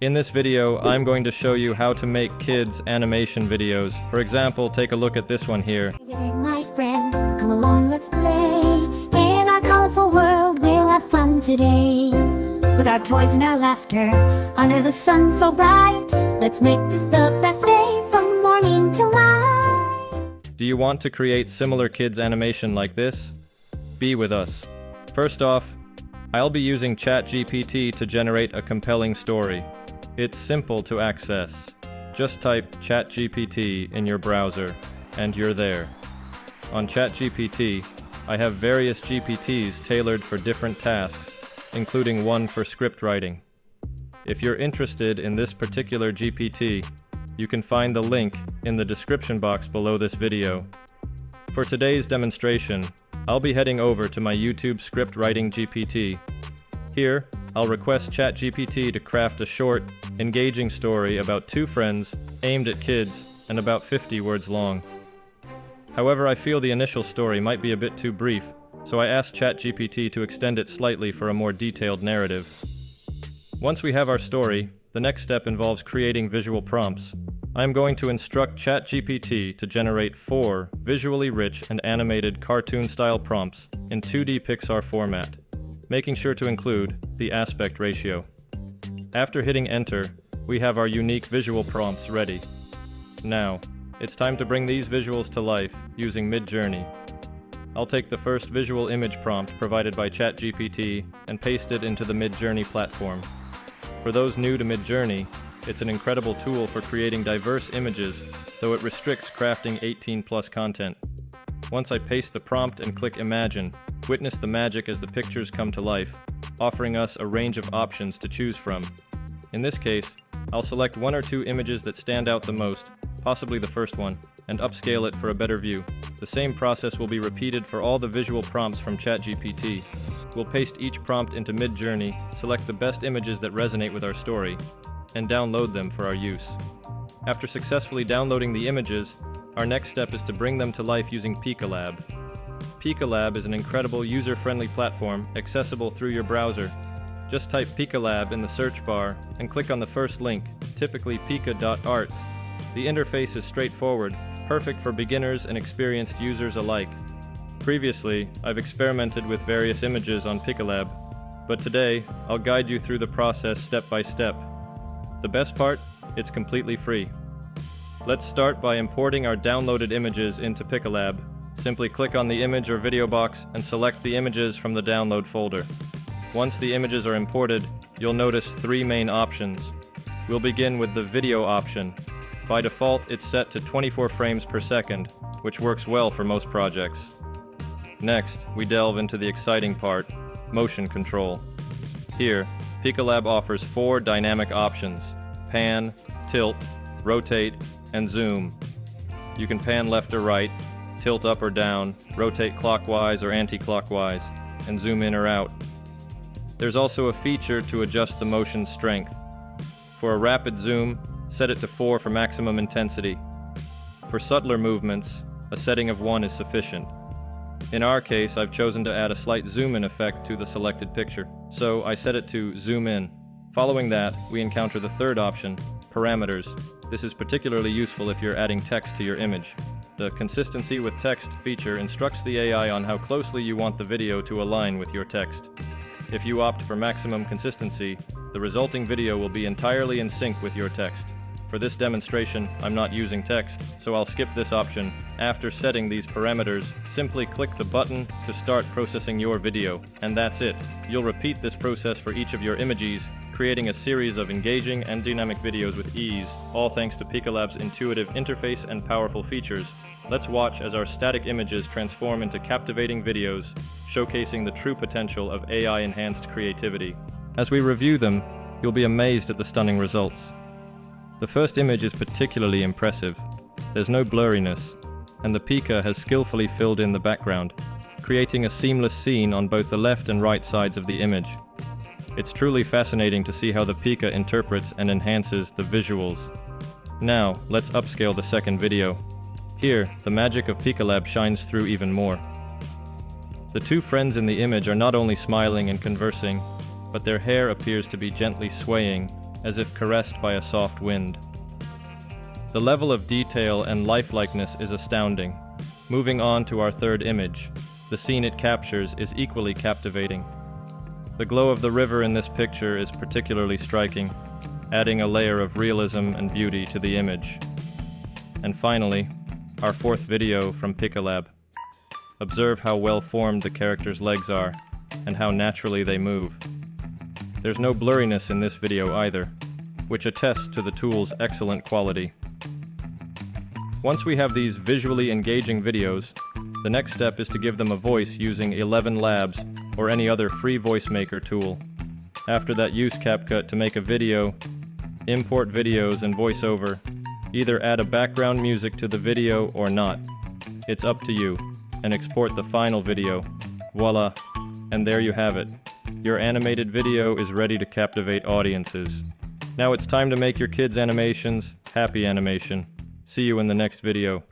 In this video, I'm going to show you how to make kids animation videos. For example, take a look at this one here. Hey, my friend, come along, let's play. In our colorful world, we'll have fun today. With our toys and our laughter, under the sun so bright, let's make this the best day from morning till night. Do you want to create similar kids animation like this? Be with us. First off, I'll be using Chat GPT to generate a compelling story. It's simple to access. Just type Chat GPT in your browser, and you're there. On Chat GPT, I have various GPTs tailored for different tasks, including one for script writing. If you're interested in this particular GPT, you can find the link in the description box below this video. For today's demonstration, I'll be heading over to my YouTube script writing GPT. Here, I'll request ChatGPT to craft a short, engaging story about two friends, aimed at kids, and about 50 words long. However, I feel the initial story might be a bit too brief, so I asked ChatGPT to extend it slightly for a more detailed narrative. Once we have our story, the next step involves creating visual prompts. I am going to instruct ChatGPT to generate 4 visually rich and animated cartoon-style prompts in 2D Pixar format, making sure to include the aspect ratio. After hitting enter, we have our unique visual prompts ready. Now, it's time to bring these visuals to life using Midjourney. I'll take the first visual image prompt provided by ChatGPT and paste it into the Midjourney platform. For those new to Midjourney, it's an incredible tool for creating diverse images, though it restricts crafting 18+ content. Once I paste the prompt and click Imagine, witness the magic as the pictures come to life, offering us a range of options to choose from. In this case, I'll select 1 or 2 images that stand out the most, possibly the first one, and upscale it for a better view. The same process will be repeated for all the visual prompts from ChatGPT. We'll paste each prompt into Midjourney, select the best images that resonate with our story, and download them for our use. After successfully downloading the images, our next step is to bring them to life using PikaLab. PikaLab is an incredible user-friendly platform accessible through your browser. Just type PikaLab in the search bar and click on the first link, typically pika.art. The interface is straightforward, perfect for beginners and experienced users alike. Previously, I've experimented with various images on PikaLab, but today, I'll guide you through the process step by step. The best part? It's completely free. Let's start by importing our downloaded images into PikaLab. Simply click on the image or video box and select the images from the download folder. Once the images are imported, you'll notice 3 main options. We'll begin with the video option. By default, it's set to 24 frames per second, which works well for most projects. Next, we delve into the exciting part, motion control. Here, PikaLab offers 4 dynamic options: pan, tilt, rotate, and zoom. You can pan left or right, tilt up or down, rotate clockwise or anti-clockwise, and zoom in or out. There's also a feature to adjust the motion strength. For a rapid zoom, set it to 4 for maximum intensity. For subtler movements, a setting of 1 is sufficient. In our case, I've chosen to add a slight zoom-in effect to the selected picture, so I set it to zoom in. Following that, we encounter the third option, parameters. This is particularly useful if you're adding text to your image. The Consistency with Text feature instructs the AI on how closely you want the video to align with your text. If you opt for maximum consistency, the resulting video will be entirely in sync with your text. For this demonstration, I'm not using text, so I'll skip this option. After setting these parameters, simply click the button to start processing your video, and that's it. You'll repeat this process for each of your images, creating a series of engaging and dynamic videos with ease, all thanks to PikaLab's intuitive interface and powerful features. Let's watch as our static images transform into captivating videos, showcasing the true potential of AI-enhanced creativity. As we review them, you'll be amazed at the stunning results. The first image is particularly impressive. There's no blurriness, and the Pika has skillfully filled in the background, creating a seamless scene on both the left and right sides of the image. It's truly fascinating to see how the Pika interprets and enhances the visuals. Now, let's upscale the second video. Here, the magic of PikaLab shines through even more. The two friends in the image are not only smiling and conversing, but their hair appears to be gently swaying as if caressed by a soft wind. The level of detail and lifelikeness is astounding. Moving on to our third image, the scene it captures is equally captivating. The glow of the river in this picture is particularly striking, adding a layer of realism and beauty to the image. And finally, our fourth video from PikaLab. Observe how well formed the characters' legs are, and how naturally they move. There's no blurriness in this video either, which attests to the tool's excellent quality. Once we have these visually engaging videos, the next step is to give them a voice using 11 Labs or any other free voice maker tool. After that, use CapCut to make a video, import videos and voiceover, either add a background music to the video or not. It's up to you, and export the final video. Voila, and there you have it. Your animated video is ready to captivate audiences. Now it's time to make your kids' animations happy animation. See you in the next video.